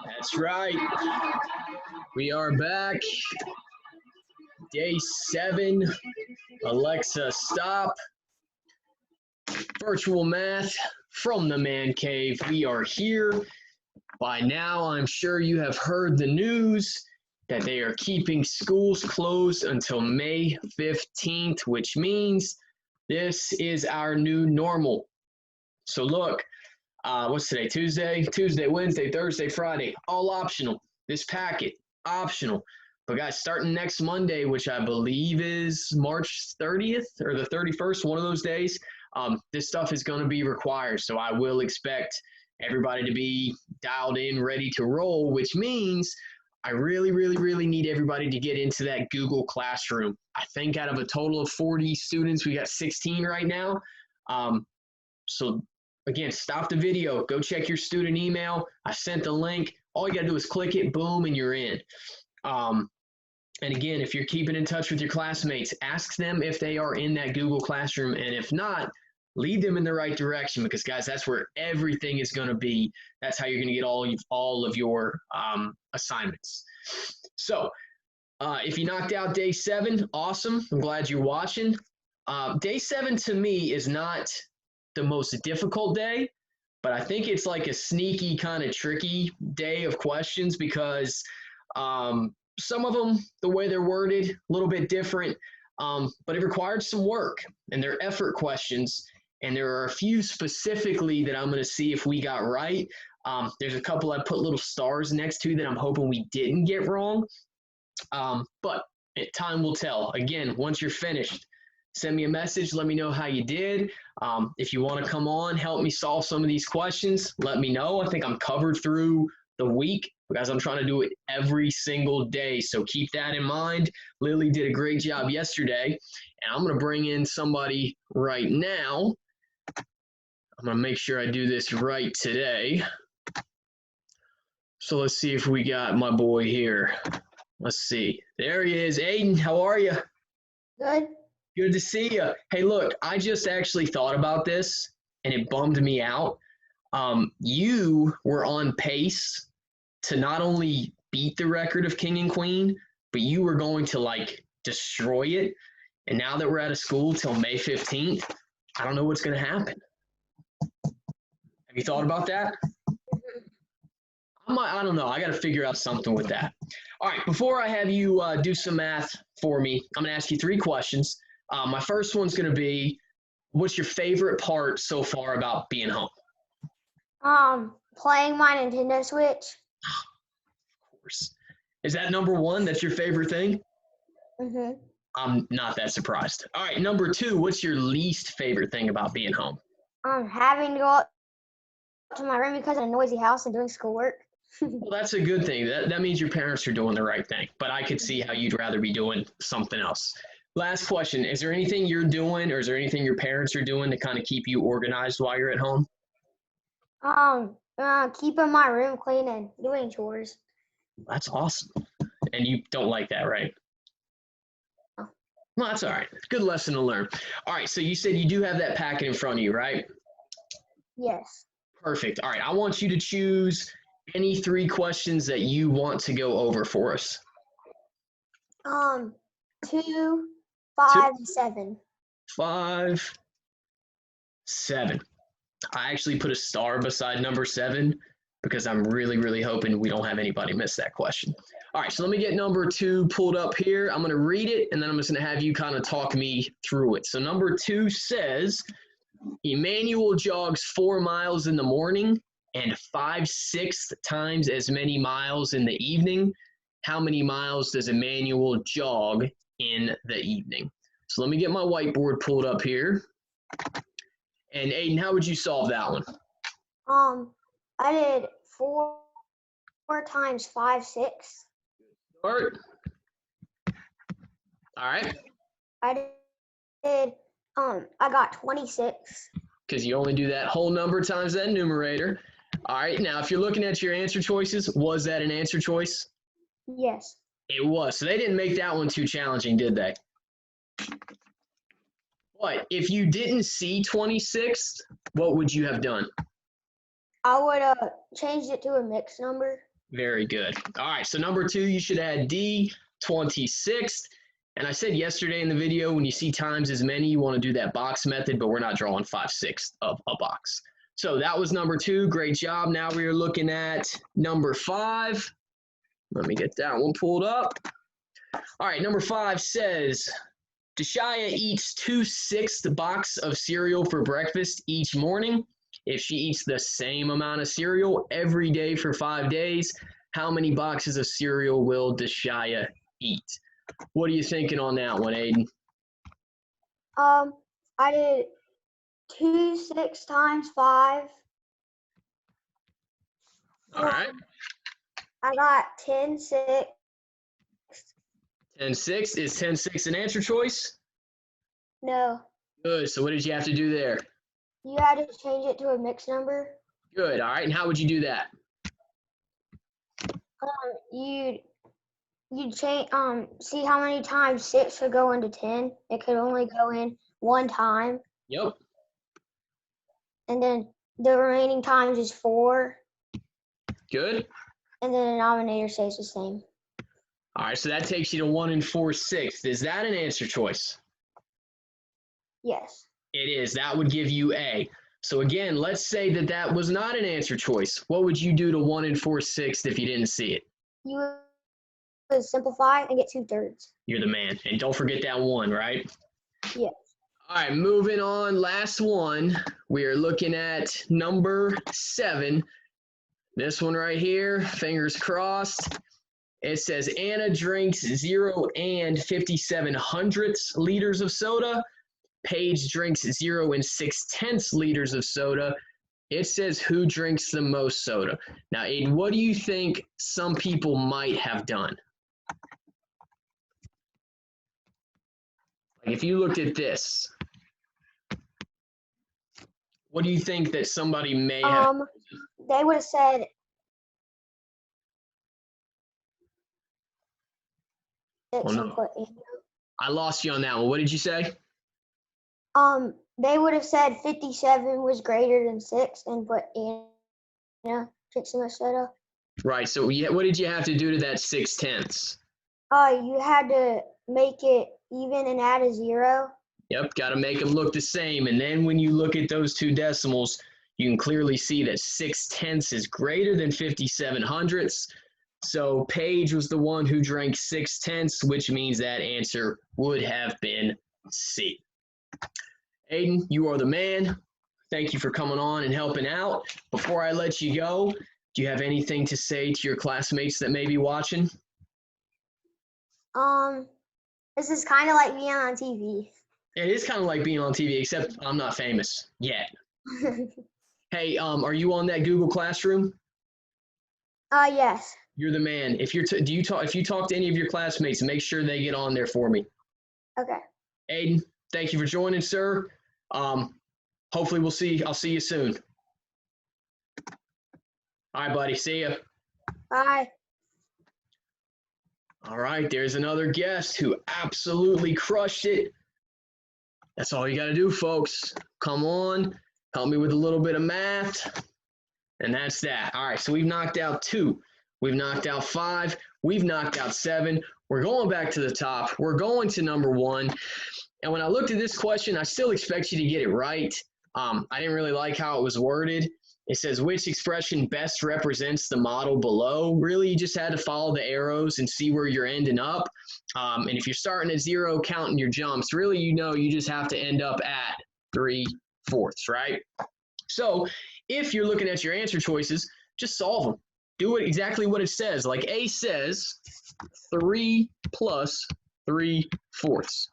That's right. We are back. Day 7. Alexa, stop. Virtual math from the man cave. We are here. By now, I'm sure you have heard the news that they are keeping schools closed until May 15th, which means this is our new normal. So look, what's today? Tuesday, Wednesday, Thursday, Friday, all optional. This packet, optional. But guys, starting next Monday, which I believe is March 30th or the 31st, one of those days, this stuff is going to be required. So I will expect everybody to be dialed in, ready to roll, which means I really, really, really need everybody to get into that Google Classroom. I think out of a total of 40 students, we got 16 right now. So again, stop the video, go check your student email. I sent the link. All you got to do is click it, boom, and you're in. And again, if you're keeping in touch with your classmates, ask them if they are in that Google Classroom. And if not, lead them in the right direction because, guys, that's where everything is going to be. That's how you're going to get all of your assignments. So if you knocked out day 7, awesome. I'm glad you're watching. Day 7 to me is not the most difficult day, but I think it's like a sneaky kind of tricky day of questions because some of them, the way they're worded, a little bit different, but it required some work, and they're effort questions, and there are a few specifically that I'm going to see if we got right. There's a couple I put little stars next to that I'm hoping we didn't get wrong, but time will tell. Again, once you're finished, send me a message. Let me know how you did. If you want to come on, help me solve some of these questions, let me know. I think I'm covered through the week because I'm trying to do it every single day. So keep that in mind. Lily did a great job yesterday, and I'm going to bring in somebody right now. I'm going to make sure I do this right today. So let's see if we got my boy here. Let's see. There he is. Aiden, how are you? Good. Good to see you. Hey, look, I just actually thought about this, and it bummed me out. You were on pace to not only beat the record of King and Queen, but you were going to, like, destroy it. And now that we're out of school till May 15th, I don't know what's going to happen. Have you thought about that? I don't know. I got to figure out something with that. All right, before I have you do some math for me, I'm going to ask you 3 questions. My first one's going to be, what's your favorite part so far about being home? Playing my Nintendo Switch. Of course. Is that number 1? That's your favorite thing? Mm-hmm. I'm not that surprised. All right, number 2, what's your least favorite thing about being home? Having to go up to my room because of a noisy house and doing schoolwork. Well, that's a good thing. That means your parents are doing the right thing. But I could see how you'd rather be doing something else. Last question. Is there anything you're doing or is there anything your parents are doing to kind of keep you organized while you're at home? Keeping my room clean and doing chores. That's awesome. And you don't like that, right? No. Well, that's all right. Good lesson to learn. All right, so you said you do have that packet in front of you, right? Yes. Perfect. All right, I want you to choose any 3 questions that you want to go over for us. 2, 5, 7. 5, 7. I actually put a star beside number 7 because I'm really, really hoping we don't have anybody miss that question. All right, so let me get number 2 pulled up here. I'm going to read it, and then I'm just going to have you kind of talk me through it. So number 2 says, Emmanuel jogs 4 miles in the morning and 5/6 times as many miles in the evening. How many miles does Emmanuel jog in the evening? So let me get my whiteboard pulled up here. And Aiden, how would you solve that one? I did 4 times 5, 6. Start. All right. I did, I got 26. Because you only do that whole number times that numerator. All right, now if you're looking at your answer choices, was that an answer choice? Yes. It was. So they didn't make that one too challenging, did they? But if you didn't see 26th, what would you have done? I would have changed it to a mixed number. Very good. All right, so number 2, you should add D, 26th. And I said yesterday in the video, when you see times as many, you want to do that box method, but we're not drawing 5/6 of a box. So that was number 2. Great job. Now we are looking at number 5. Let me get that one pulled up. All right, number 5 says, Deshaya eats 2/6 box of cereal for breakfast each morning. If she eats the same amount of cereal every day for 5 days, how many boxes of cereal will Deshaya eat? What are you thinking on that one, Aiden? I did 2 6 times 5. All right. I got 10 6. 10/6. Is 10/6 an answer choice? No. Good. So what did you have to do there? You had to change it to a mixed number. Good. All right. And how would you do that? You'd change see how many times 6 could go into 10. It could only go in one time. Yep. And then the remaining times is 4. Good. And then the denominator stays the same. All right. So that takes you to 1 4/6. Is that an answer choice? Yes. It is. That would give you A. So again, let's say that that was not an answer choice. What would you do to 1 4/6 if you didn't see it? You would simplify and get 2/3. You're the man. And don't forget that 1, right? Yes. All right, moving on. Last one. We are looking at number 7. This one right here, fingers crossed. It says Anna drinks 0 and 57 hundredths liters of soda. Paige drinks 0 and 6/10 liters of soda. It says who drinks the most soda. Now, Aiden, what do you think some people might have done? Like if you looked at this, what do you think that somebody may have? They would have said Oh, no. I lost you on that one. What did you say? They would have said 57 was greater than 6 and put Anna drinks the most soda. Right. So what did you have to do to that 6/10? You had to make it even and add a 0. Yep. Got to make them look the same. And then when you look at those two decimals, you can clearly see that 6/10 is greater than 57 hundredths. So Paige was the one who drank 6/10, which means that answer would have been C. Aiden, you are the man. Thank you for coming on and helping out. Before I let you go, do you have anything to say to your classmates that may be watching? This is kind of like being on TV. It is kind of like being on TV, except I'm not famous yet. Hey, are you on that Google Classroom? Yes. You're the man. If you talk to any of your classmates, make sure they get on there for me. Okay. Aiden, thank you for joining, sir. Hopefully I'll see you soon. All right, buddy. See ya. Bye. All right, there's another guest who absolutely crushed it. That's all you got to do, folks. Come on, help me with a little bit of math. And that's that. All right, so we've knocked out 2. We've knocked out 5. We've knocked out 7. We're going back to the top. We're going to number 1. And when I looked at this question, I still expect you to get it right. I didn't really like how it was worded. It says, which expression best represents the model below? Really, you just had to follow the arrows and see where you're ending up. And if you're starting at 0, counting your jumps, really, you just have to end up at 3/4, right? So if you're looking at your answer choices, just solve them. Do it exactly what it says. Like A says 3 plus 3/4.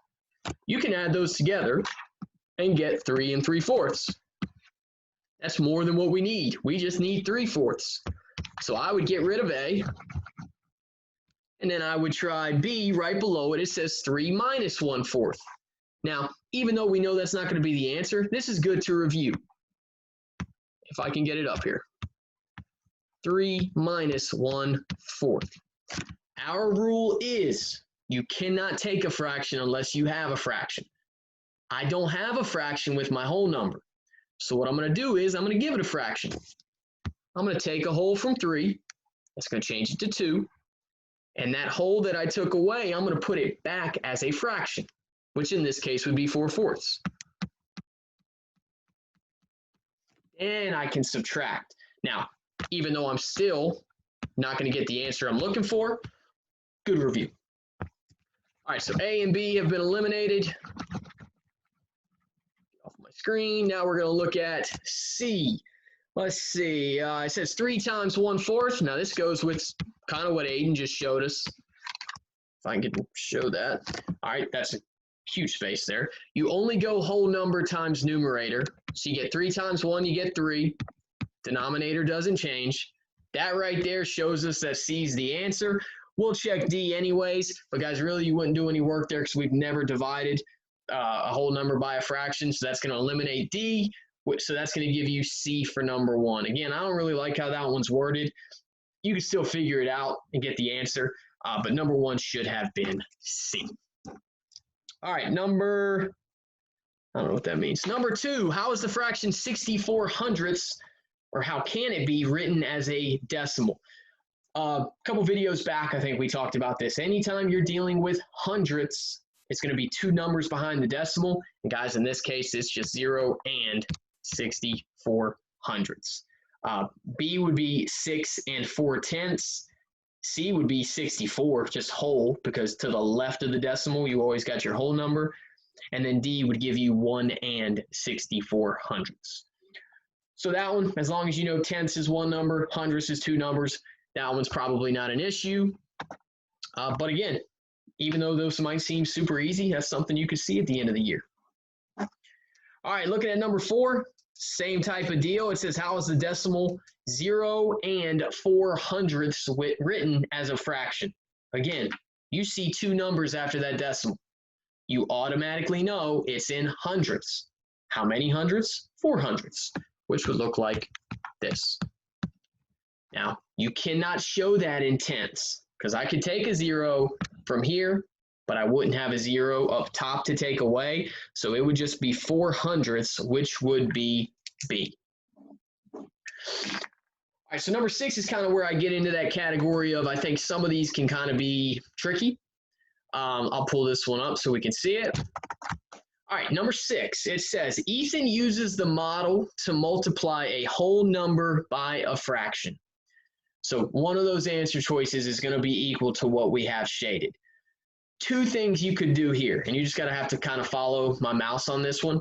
You can add those together and get 3 3/4. That's more than what we need. We just need 3/4. So I would get rid of A, and then I would try B right below it. It says 3 minus 1/4. Now, even though we know that's not going to be the answer, this is good to review. If I can get it up here. 3 minus 1/4. Our rule is you cannot take a fraction unless you have a fraction. I don't have a fraction with my whole number. So what I'm going to do is I'm going to give it a fraction. I'm going to take a whole from 3. That's going to change it to 2. And that whole that I took away, I'm going to put it back as a fraction, which in this case would be 4/4. And I can subtract. Now, even though I'm still not going to get the answer I'm looking for, good review. All right, so A and B have been eliminated. Get off my screen. Now we're going to look at C. Let's see. It says 3 times 1/4. Now this goes with kind of what Aiden just showed us. If I can get to show that. All right, that's a huge space there. You only go whole number times numerator. So you get 3 times 1, you get 3. Denominator doesn't change. That right there shows us that C is the answer. We'll check D anyways, but guys, really you wouldn't do any work there because we've never divided a whole number by a fraction, so that's going to eliminate D. So that's going to give you C for number 1. Again, I don't really like how that one's worded. You can still figure it out and get the answer, but number 1 should have been C. All right, I don't know what that means. Number 2, how is the fraction 64 hundredths, or how can it be written as a decimal? A couple videos back, I think we talked about this. Anytime you're dealing with hundredths, it's going to be 2 numbers behind the decimal. And guys, in this case, it's just 0 and 64 hundredths. B would be 6 and 4/10. C would be 64, just whole, because to the left of the decimal, you always got your whole number. And then D would give you 1 and 64 hundredths. So that one, as long as you know tenths is 1 number, hundredths is 2 numbers, that one's probably not an issue. But again, even though those might seem super easy, that's something you could see at the end of the year. All right, looking at number 4, same type of deal. It says, how is the decimal 0 and 4 hundredths written as a fraction? Again, you see 2 numbers after that decimal. You automatically know it's in hundredths. How many hundredths? 4 hundredths, which would look like this. Now, you cannot show that in tenths, because I could take a 0 from here, but I wouldn't have a 0 up top to take away. So it would just be 4 hundredths, which would be B. All right, so number 6 is kind of where I get into that category of I think some of these can kind of be tricky. I'll pull this one up so we can see it. All right, number 6, it says, Ethan uses the model to multiply a whole number by a fraction. So one of those answer choices is going to be equal to what we have shaded. 2 things you could do here, and you just got to have to kind of follow my mouse on this one.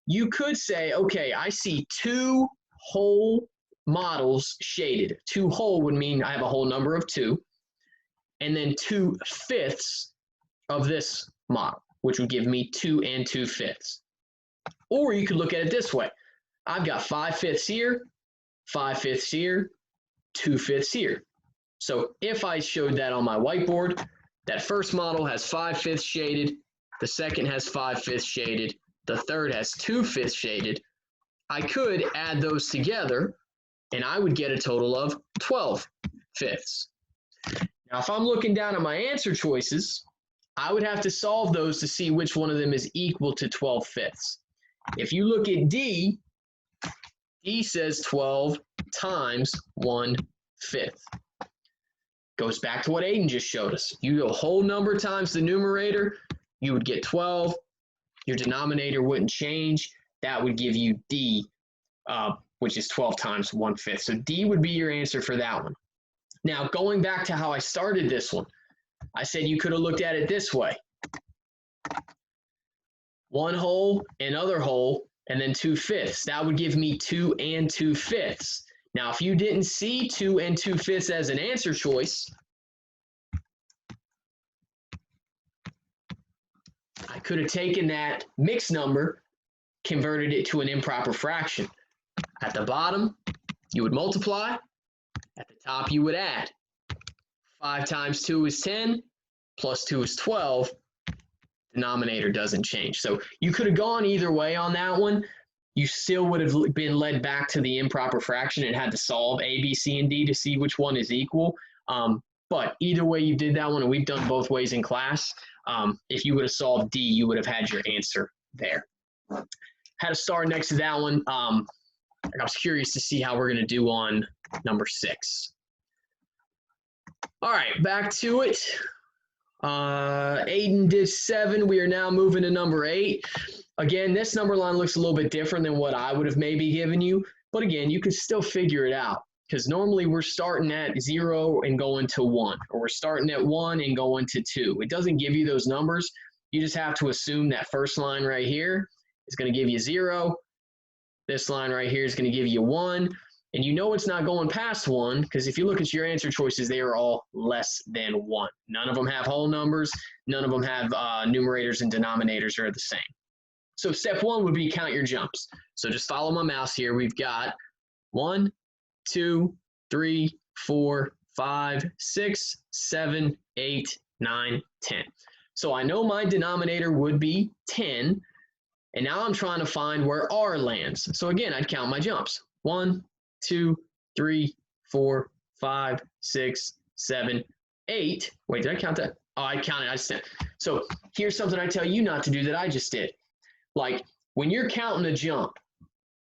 You could say, okay, I see 2 whole models shaded. 2 whole would mean I have a whole number of 2, and then 2/5 of this model, which would give me 2 and 2/5. Or you could look at it this way. I've got 5/5 here, 5/5 here, 2/5 here. So if I showed that on my whiteboard, that first model has 5/5 shaded, the second has 5/5 shaded, the third has 2/5 shaded. I could add those together and I would get a total of 12/5. Now, if I'm looking down at my answer choices, I would have to solve those to see which one of them is equal to 12/5. If you look at D, D says 12 times 1/5. Goes back to what Aiden just showed us. You go whole number times the numerator, you would get 12. Your denominator wouldn't change. That would give you D, which is 12 times 1/5. So D would be your answer for that one. Now, going back to how I started this one, I said you could have looked at it this way. 1 whole, another whole, and then 2/5. That would give me 2 and 2/5. Now, if you didn't see 2 and 2/5 as an answer choice, I could have taken that mixed number, converted it to an improper fraction. At the bottom, you would multiply. At the top, you would add. 5 times 2 is 10, plus 2 is 12. Denominator doesn't change. So you could have gone either way on that one. you still would have been led back to the improper fraction and had to solve A, B, C, and D to see which one is equal. But either way you did that one, and we've done both ways in class, if you would have solved D, you would have had your answer there. Had a star next to that one. I was curious to see how we're going to do on number 6. All right, back to it. Aiden did 7. We are now moving to number 8. Again, this number line looks a little bit different than what I would have maybe given you. But again, you can still figure it out because normally we're starting at 0 and going to 1, or we're starting at 1 and going to 2. It doesn't give you those numbers. You just have to assume that first line right here is going to give you 0. This line right here is going to give you 1. And you know it's not going past 1 because if you look at your answer choices, they are all less than 1. None of them have whole numbers. None of them have numerators and denominators are the same. So step 1 would be count your jumps. So just follow my mouse here. We've got 1, 2, 3, 4, 5, 6, 7, 8, 9, 10. So I know my denominator would be 10. And now I'm trying to find where R lands. So again, I'd count my jumps. 1, 2, 3, 4, 5, 6, 7, 8. Wait, did I count that? Oh, I counted. I said. So here's something I tell you not to do that I just did. Like when you're counting a jump,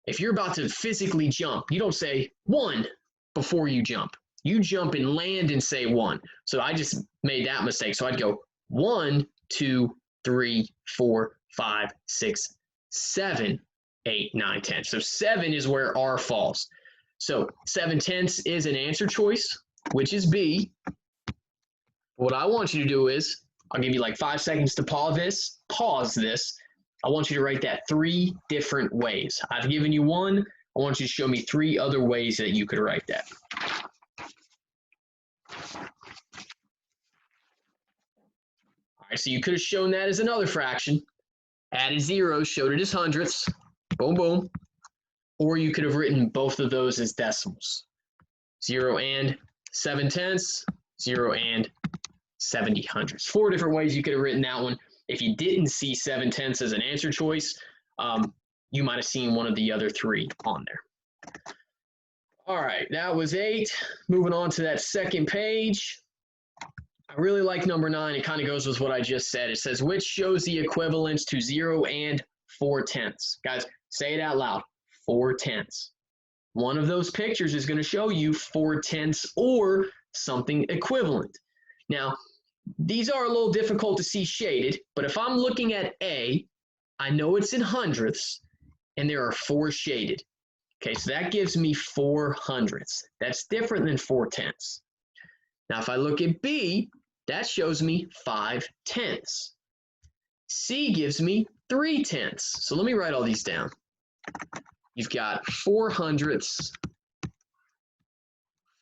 if you're about to physically jump, you don't say 1 before you jump. You jump and land and say 1. So I just made that mistake. So I'd go 1, 2, 3, 4, 5, 6, 7, 8, 9, 10. So 7 is where R falls. So 7/10 is an answer choice, which is B. What I want you to do is, I'll give you like 5 seconds to pause this. I want you to write that 3 different ways. I've given you 1. I want you to show me 3 other ways that you could write that. All right, so you could have shown that as another fraction, added zeros, showed it as hundredths, boom, boom. Or you could have written both of those as decimals. 0 and 7/10, 0 and 70 hundredths. 4 different ways you could have written that one. If you didn't see 7/10 as an answer choice, you might have seen one of the other 3 on there. All right, that was 8. Moving on to that second page. I really like number 9. It kind of goes with what I just said. It says, which shows the equivalence to 0 and 4/10. Guys, say it out loud. 4/10. One of those pictures is going to show you 4/10 or something equivalent. Now, these are a little difficult to see shaded, but if I'm looking at A, I know it's in hundredths, and there are 4 shaded. Okay, so that gives me 4 hundredths. That's different than 4/10. Now, if I look at B, that shows me 5/10. C gives me 3/10. So let me write all these down. You've got 4 hundredths,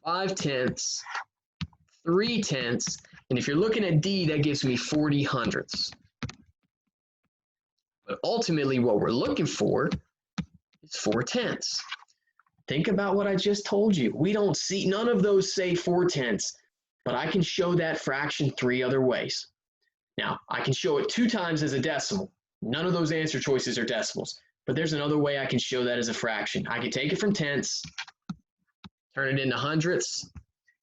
5/10, 3/10, and if you're looking at D, that gives me 40 hundredths. But ultimately, what we're looking for is 4/10. Think about what I just told you. We don't see, none of those say 4/10, but I can show that fraction 3 other ways. Now, I can show it 2 times as a decimal. None of those answer choices are decimals. But there's another way I can show that as a fraction. I could take it from tenths, turn it into hundredths,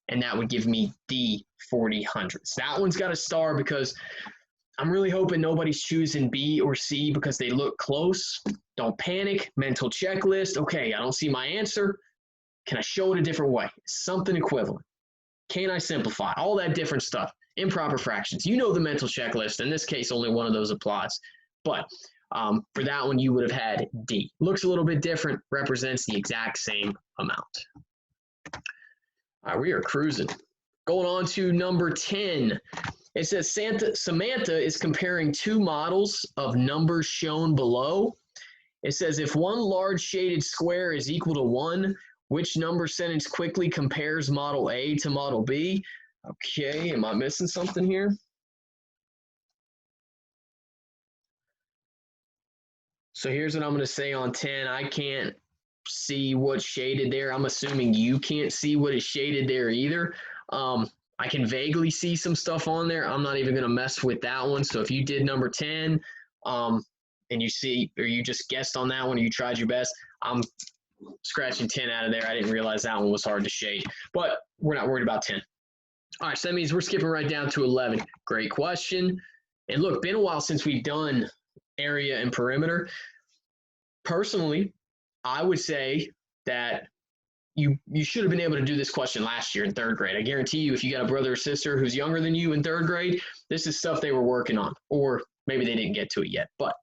and that would give me D 40 hundredths. That one's got a star because I'm really hoping nobody's choosing B or C because they look close. Don't panic. Mental checklist. Okay, I don't see my answer. Can I show it a different way? Something equivalent. Can I simplify? All that different stuff. Improper fractions. You know the mental checklist. In this case, only one of those applies. But for that one, you would have had D. Looks a little bit different, represents the exact same amount. All right, we are cruising. Going on to number 10. It says Samantha is comparing 2 models of numbers shown below. It says if one large shaded square is equal to 1, which number sentence quickly compares model A to model B? Okay, am I missing something here? So here's what I'm going to say on 10. I can't see what's shaded there. I'm assuming you can't see what is shaded there either. I can vaguely see some stuff on there. I'm not even going to mess with that one. So if you did number 10, and you see, or you just guessed on that one, or you tried your best, I'm scratching 10 out of there. I didn't realize that one was hard to shade, but we're not worried about 10. All right, so that means we're skipping right down to 11. Great question. And look, been a while since we've done area and perimeter. Personally, I would say that you should have been able to do this question last year in 3rd grade. I guarantee you, if you got a brother or sister who's younger than you in 3rd grade, this is stuff they were working on, or maybe they didn't get to it yet. But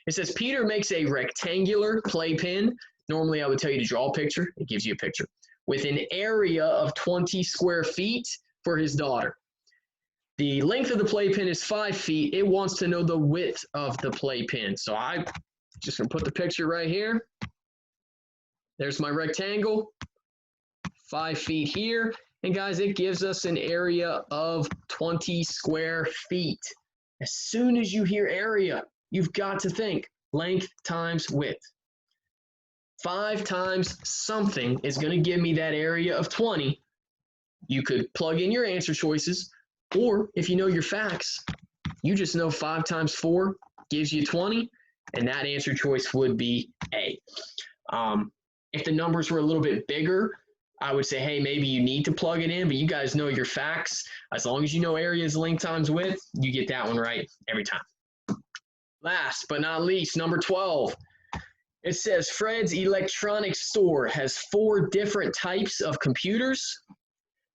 it says Peter makes a rectangular playpen. Normally, I would tell you to draw a picture. It gives you a picture. With an area of 20 square feet for his daughter. The length of the playpen is 5 feet. It wants to know the width of the playpen. So I'm just going to put the picture right here. There's my rectangle. 5 feet here. And guys, it gives us an area of 20 square feet. As soon as you hear area, you've got to think length times width. 5 times something is going to give me that area of 20. You could plug in your answer choices, or if you know your facts, you just know 5 times 4 gives you 20, and that answer choice would be A. If the numbers were a little bit bigger, I would say, hey, maybe you need to plug it in, but you guys know your facts. As long as you know area is length times width, you get that one right every time. Last but not least, number 12. It says Fred's electronics store has 4 different types of computers.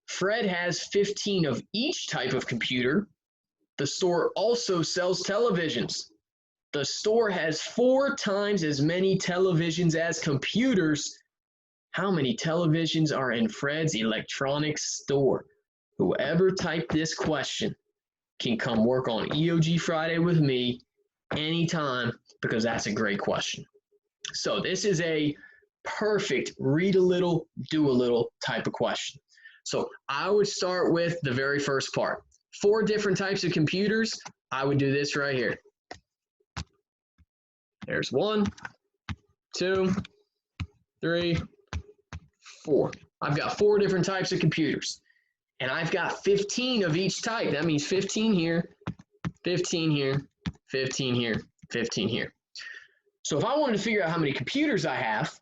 Fred has 15 of each type of computer. The store also sells televisions. The store has 4 times as many televisions as computers. How many televisions are in Fred's electronics store? Whoever typed this question can come work on EOG Friday with me anytime, because that's a great question. So this is a perfect read a little, do a little type of question. So I would start with the very first part. 4 different types of computers. I would do this right here. There's 1, 2, 3, 4. I've got 4 different types of computers. And I've got 15 of each type. That means 15 here, 15 here, 15 here, 15 here. So if I wanted to figure out how many computers I have,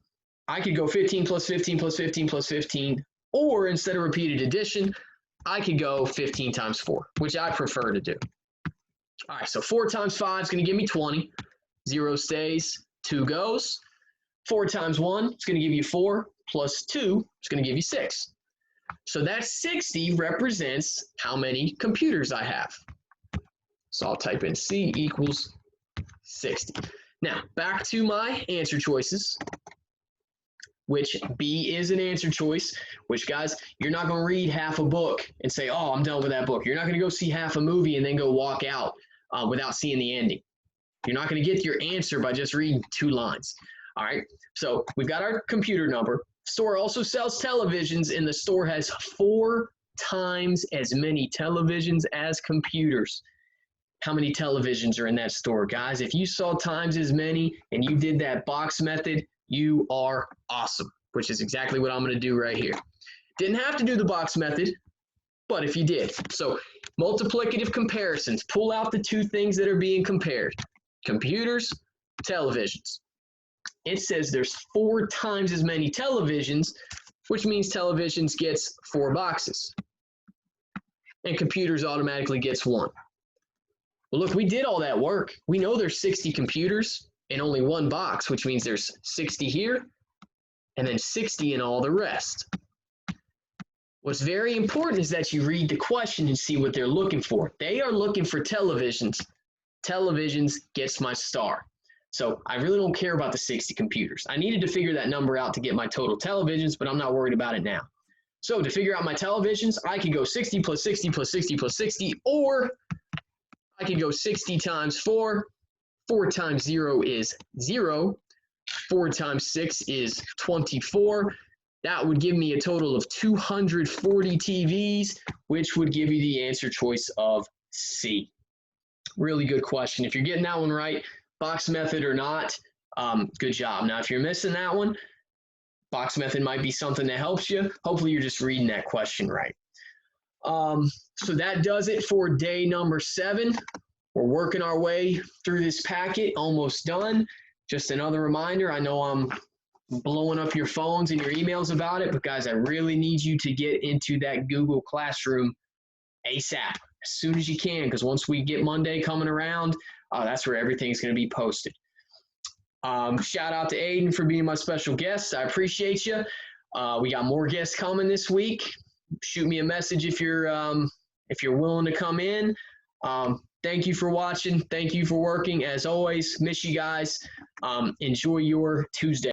I could go 15 plus 15 plus 15 plus 15. Or instead of repeated addition, I could go 15 times 4, which I prefer to do. All right, so 4 times 5 is going to give me 20. 0 stays, 2 goes. 4 times 1 is going to give you 4, plus 2 is going to give you 6. So that 60 represents how many computers I have. So I'll type in C equals 60. Now, back to my answer choices, which B is an answer choice, which, guys, you're not going to read half a book and say, oh, I'm done with that book. You're not going to go see half a movie and then go walk out without seeing the ending. You're not going to get your answer by just reading 2 lines. All right, so we've got our computer number. Store also sells televisions, and the store has 4 times as many televisions as computers. How many televisions are in that store? Guys, if you saw times as many and you did that box method, you are awesome, which is exactly what I'm going to do right here. Didn't have to do the box method, but if you did. So multiplicative comparisons, pull out the 2 things that are being compared. Computers, televisions. It says there's 4 times as many televisions, which means televisions gets 4 boxes. And computers automatically gets 1. Well, look, we did all that work. We know there's 60 computers in only 1 box, which means there's 60 here and then 60 in all the rest. What's very important is that you read the question and see what they're looking for. They are looking for televisions. Televisions gets my star. So I really don't care about the 60 computers. I needed to figure that number out to get my total televisions, but I'm not worried about it now. So to figure out my televisions, I could go 60 plus 60 plus 60 plus 60, or I could go 60 times 4. 4 times 0 is 0. 4 times 6 is 24. That would give me a total of 240 TVs, which would give you the answer choice of C. Really good question. If you're getting that one right, box method or not, good job. Now, if you're missing that one, box method might be something that helps you. Hopefully, you're just reading that question right. So that does it for day number 7. we're working our way through this packet, almost done. Just another reminder, I know I'm blowing up your phones and your emails about it, but guys, I really need you to get into that Google Classroom ASAP, as soon as you can, because once we get Monday coming around, that's where everything's going to be posted. Shout out to Aiden for being my special guest. I appreciate you. We got more guests coming this week. Shoot me a message if you're willing to come in. Thank you for watching. Thank you for working. As always, miss you guys. Enjoy your Tuesday.